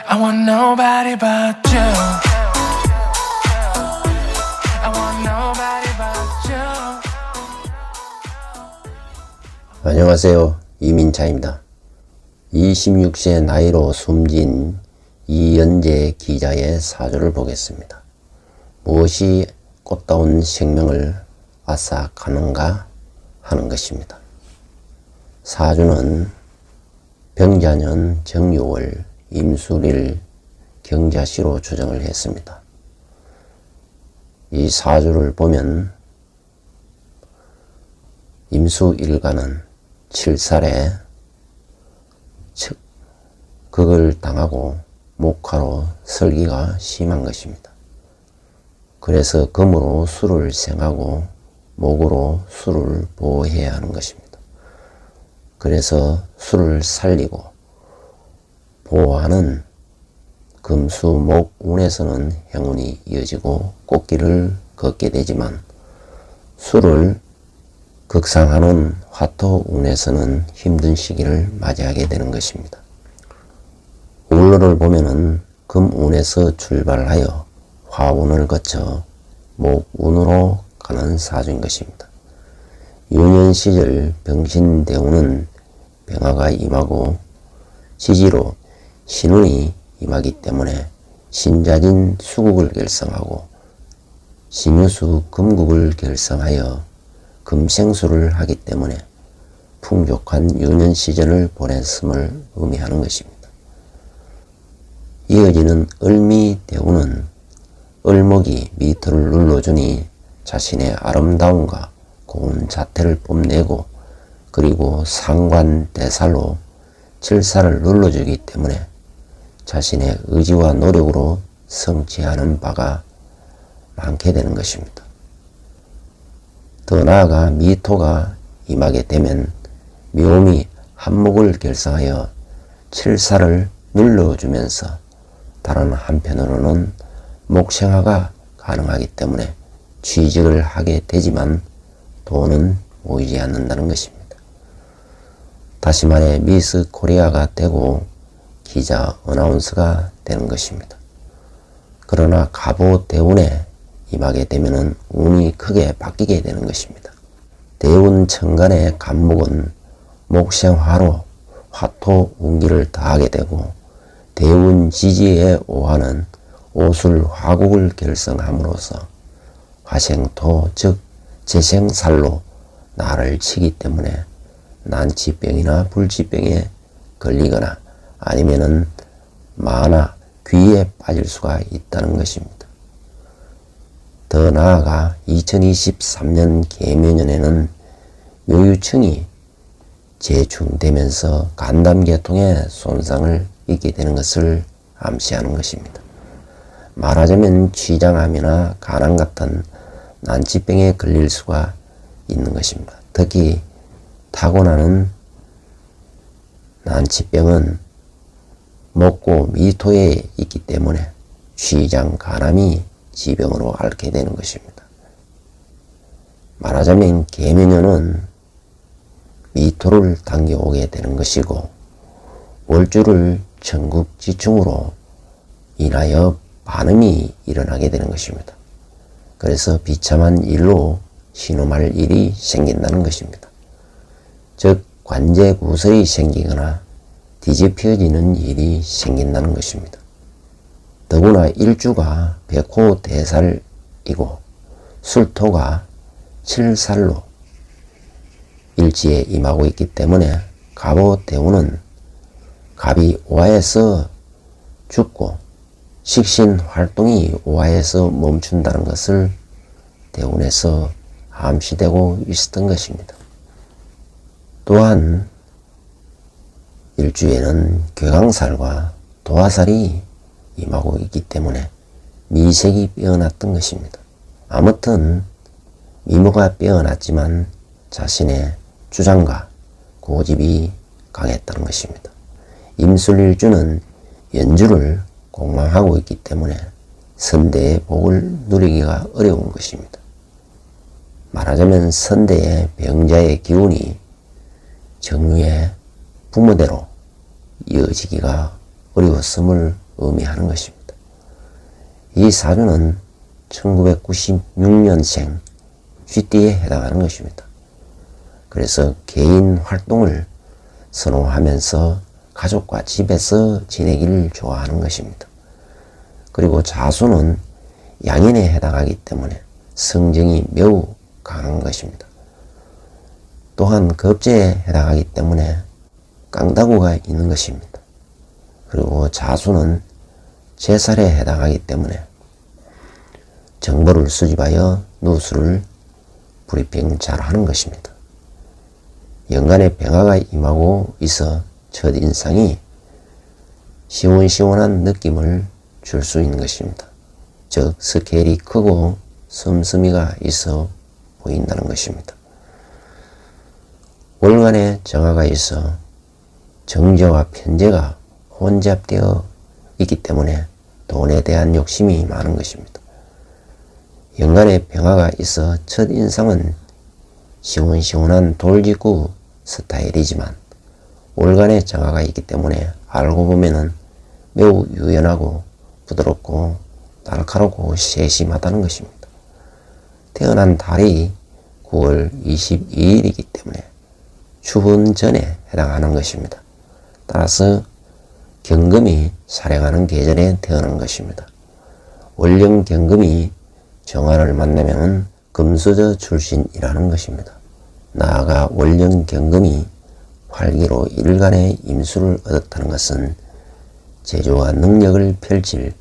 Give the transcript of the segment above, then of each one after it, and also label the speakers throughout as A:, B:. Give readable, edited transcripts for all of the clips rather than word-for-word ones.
A: I want nobody but you. I want nobody but you.
B: 안녕하세요. 이민차입니다. 26세 나이로 숨진 이연재 기자의 사주를 보겠습니다. 무엇이 꽃다운 생명을 앗아가는가 하는 것입니다. 사주는 병자년 정유월 임술일 경자시로 추정을 했습니다. 이 사주를 보면 임수일간은 7살에 극을 당하고 목화로 설기가 심한 것입니다. 그래서 금으로 수를 생하고 목으로 수를 보호해야 하는 것입니다. 그래서 수를 살리고 보호하는 금수목 운에서는 행운이 이어지고 꽃길을 걷게 되지만 수를 극상하는 화토 운에서는 힘든 시기를 맞이하게 되는 것입니다. 울로를 보면은 금운에서 출발하여 화운을 거쳐 목운으로 가는 사주인 것입니다. 유년 시절 병신대운은 병화가 임하고 지지로 신운이 임하기 때문에 신자진 수국을 결성하고 신유수 금국을 결성하여 금생수를 하기 때문에 풍족한 유년 시절을 보냈음을 의미하는 것입니다. 이어지는 을미대운은 을목이 미토를 눌러주니 자신의 아름다움과 고운 자태를 뽐내고 그리고 상관대살로 칠살을 눌러주기 때문에 자신의 의지와 노력으로 성취하는 바가 많게 되는 것입니다. 더 나아가 미토가 임하게 되면 묘미 한목을 결성하여 칠살을 눌러주면서 다른 한편으로는 목생화가 가능하기 때문에 취직을 하게 되지만 돈은 모이지 않는다는 것입니다. 다시 말해 미스 코리아가 되고 기자 어나운서가 되는 것입니다. 그러나 갑오 대운에 임하게 되면 운이 크게 바뀌게 되는 것입니다. 대운 천간의 간목은 목생화로 화토 운기를 더하게 되고 대운 지지의 오화는 오술 화국을 결성함으로써 화생토 즉 재생살로 나를 치기 때문에 난치병이나 불치병에 걸리거나 아니면은 마나 귀에 빠질 수가 있다는 것입니다. 더 나아가 2023년 계묘년에는 요유층이 재충되면서 간담계통에 손상을 입게 되는 것을 암시하는 것입니다. 말하자면 췌장암이나 간암 같은 난치병에 걸릴 수가 있는 것입니다. 특히 타고나는 난치병은 목고 미토에 있기 때문에 췌장 간암이 지병으로 앓게 되는 것입니다. 말하자면 계묘년은 미토를 당겨오게 되는 것이고 월주를 천국지충으로 인하여 반음이 일어나게 되는 것입니다. 그래서 비참한 일로 신음할 일이 생긴다는 것입니다. 즉 관제구설이 생기거나 뒤집혀지는 일이 생긴다는 것입니다. 더구나 일주가 백호대살이고 술토가 칠살로 일지에 임하고 있기 때문에 갑오대운은 갑이 오화에서 죽고 식신 활동이 오화에서 멈춘다는 것을 대운에서 암시되고 있었던 것입니다. 또한 일주에는 괴강살과 도화살이 임하고 있기 때문에 미색이 빼어났던 것입니다. 아무튼 미모가 빼어났지만 자신의 주장과 고집이 강했다는 것입니다. 임술일주는 연주를 공망하고 있기 때문에 선대의 복을 누리기가 어려운 것입니다. 말하자면 선대의 병자의 기운이 정유의 부모대로 이어지기가 어려웠음을 의미하는 것입니다. 이 사주는 1996년생 쥐띠에 해당하는 것입니다. 그래서 개인 활동을 선호하면서 가족과 집에서 지내기를 좋아하는 것입니다. 그리고 자수는 양인에 해당하기 때문에 성정이 매우 강한 것입니다. 또한 겁재에 해당하기 때문에 깡다구가 있는 것입니다. 그리고 자수는 제살에 해당하기 때문에 정보를 수집하여 누수를 브리핑 잘 하는 것입니다. 연간에 병화가 임하고 있어 첫인상이 시원시원한 느낌을 줄 수 있는 것입니다. 즉 스케일이 크고 씀씀이가 있어 보인다는 것입니다. 월간에 정화가 있어 정제와 편제가 혼잡되어 있기 때문에 돈에 대한 욕심이 많은 것입니다. 연간에 병화가 있어 첫인상은 시원시원한 돌직구 스타일이지만 월간에 정화가 있기 때문에 알고 보면은 매우 유연하고 부드럽고 날카롭고 세심하다는 것입니다. 태어난 달이 9월 22일이기 때문에 추분전에 해당하는 것입니다. 따라서 경금이 살행하는 계절에 태어난 것입니다. 월령 경금이 정화를 만나면 금수저 출신이라는 것입니다. 나아가 월령 경금이 활기로 일간의 임수를 얻었다는 것은 재주와 능력을 펼칠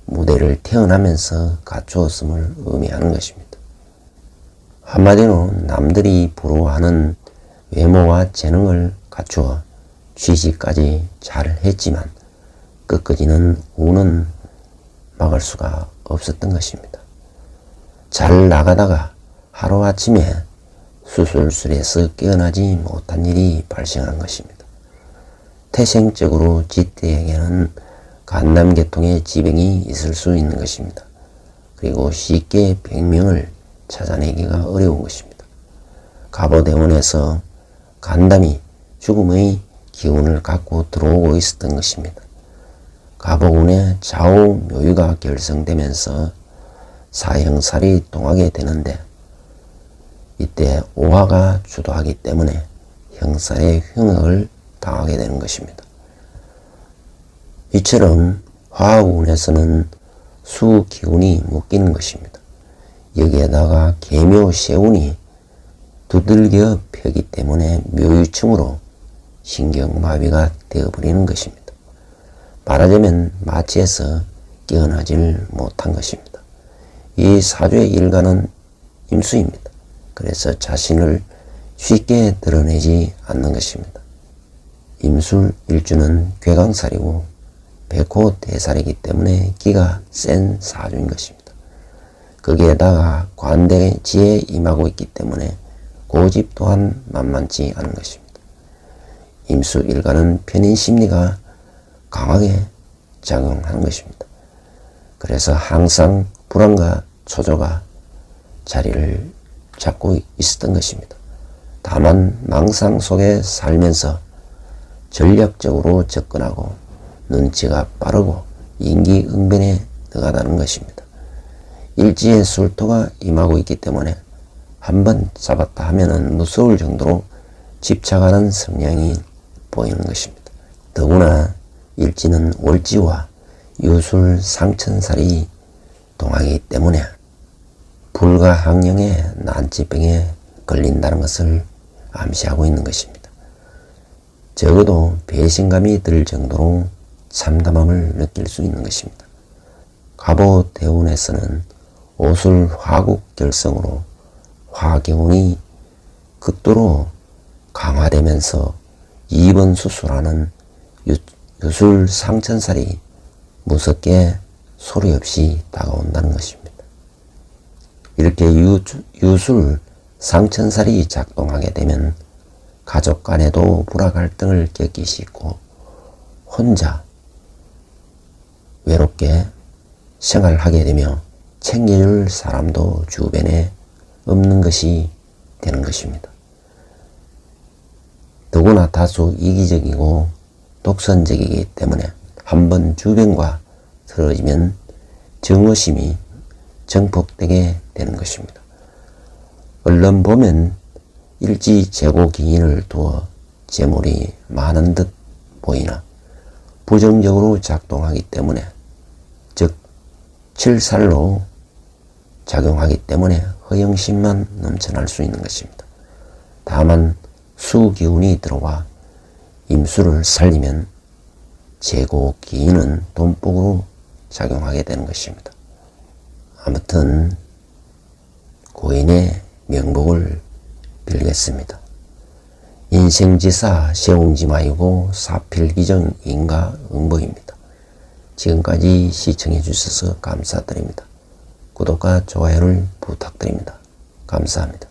B: 무대를 태어나면서 갖추었음을 의미하는 것입니다. 한마디로 남들이 부러워하는 외모와 재능을 갖추어 취직까지 잘 했지만 끝까지는 운은 막을 수가 없었던 것입니다. 잘 나가다가 하루아침에 수술술에서 깨어나지 못한 일이 발생한 것입니다. 태생적으로 쥐띠에게는 간남계통의 지병이 있을 수 있는 것입니다. 그리고 쉽게 병명을 찾아내기가 어려운 것입니다. 갑오대운에서 간담이 죽음의 기운을 갖고 들어오고 있었던 것입니다. 갑오운의 좌우 묘유가 결성되면서 사형살이 동하게 되는데 이때 오화가 주도하기 때문에 형살의 흉역을 당하게 되는 것입니다. 이처럼 화운에서는 수기운이 묶이는 것입니다. 여기에다가 계묘세운이 두들겨 펴기 때문에 묘유충으로 신경마비가 되어버리는 것입니다. 말하자면 마취에서 깨어나질 못한 것입니다. 이 사주의 일간은 임수입니다. 그래서 자신을 쉽게 드러내지 않는 것입니다. 임술 일주는 괴강살이고 백호대살이기 때문에 기가 센 사주인 것입니다. 거기에다가 관대지에 임하고 있기 때문에 고집 또한 만만치 않은 것입니다. 임수 일간은 편인심리가 강하게 작용하는 것입니다. 그래서 항상 불안과 초조가 자리를 잡고 있었던 것입니다. 다만 망상 속에 살면서 전략적으로 접근하고 눈치가 빠르고 인기응변에 능하다는 것입니다. 일지에 술토가 임하고 있기 때문에 한번 잡았다 하면은 무서울 정도로 집착하는 성향이 보이는 것입니다. 더구나 일지는 월지와 유술 상천살이 동하기 때문에 불가항령의 난치병에 걸린다는 것을 암시하고 있는 것입니다. 적어도 배신감이 들 정도로 참담함을 느낄 수 있는 것입니다. 갑오대운에서는 오술 화국 결성으로 화경운이 극도로 강화되면서 2번 수술하는 유술 상천살이 무섭게 소리 없이 다가온다는 것입니다. 이렇게 유술 상천살이 작동하게 되면 가족 간에도 불화 갈등을 겪기 쉽고 혼자 외롭게 생활하게 되며 챙겨줄 사람도 주변에 없는 것이 되는 것입니다. 더구나 다소 이기적이고 독선적이기 때문에 한번 주변과 틀어지면 정오심이 정폭되게 되는 것입니다. 얼른 보면 일지 재고 기인을 두어 재물이 많은 듯 보이나 부정적으로 작동하기 때문에, 즉 칠살로 작용하기 때문에 허영심만 넘쳐날 수 있는 것입니다. 다만 수기운이 들어와 임수를 살리면 재고 기인은 돈복으로 작용하게 되는 것입니다. 아무튼 고인의 명복을 빌겠습니다. 인생지사 세웅지마이고 사필기정 인가응보입니다. 지금까지 시청해 주셔서 감사드립니다. 구독과 좋아요를 부탁드립니다. 감사합니다.